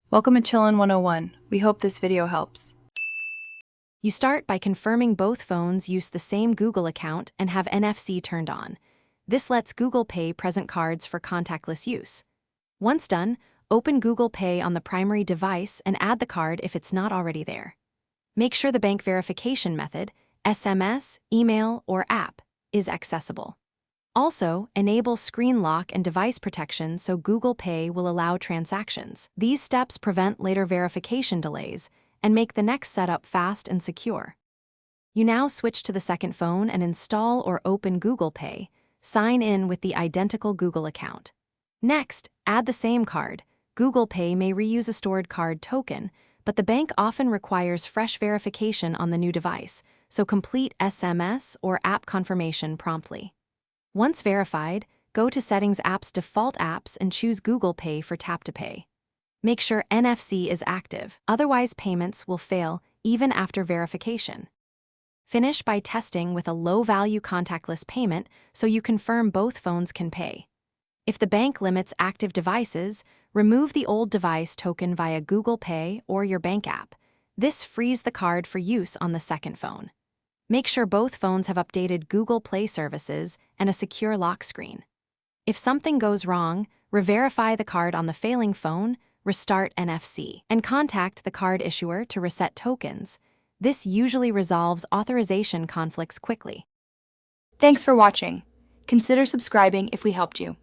Welcome to Chillin' 101. We hope this video helps. You start by confirming both phones use the same Google account and have NFC turned on. This lets Google Pay present cards for contactless use. Once done, open Google Pay on the primary device and add the card if it's not already there. Make sure the bank verification method, SMS, email, or app, is accessible. Also, enable screen lock and device protection so Google Pay will allow transactions. These steps prevent later verification delays and make the next setup fast and secure. You now switch to the second phone and install or open Google Pay. Sign in with the identical Google account. Next, add the same card. Google Pay may reuse a stored card token, but the bank often requires fresh verification on the new device, so complete SMS or app confirmation promptly. Once verified, go to Settings App's default apps and choose Google Pay for Tap to Pay. Make sure NFC is active, otherwise payments will fail even after verification. Finish by testing with a low-value contactless payment so you confirm both phones can pay. If the bank limits active devices, remove the old device token via Google Pay or your bank app. This frees the card for use on the second phone. Make sure both phones have updated Google Play services and a secure lock screen. If something goes wrong, re-verify the card on the failing phone, restart NFC, and contact the card issuer to reset tokens. This usually resolves authorization conflicts quickly. Thanks for watching. Consider subscribing if we helped you.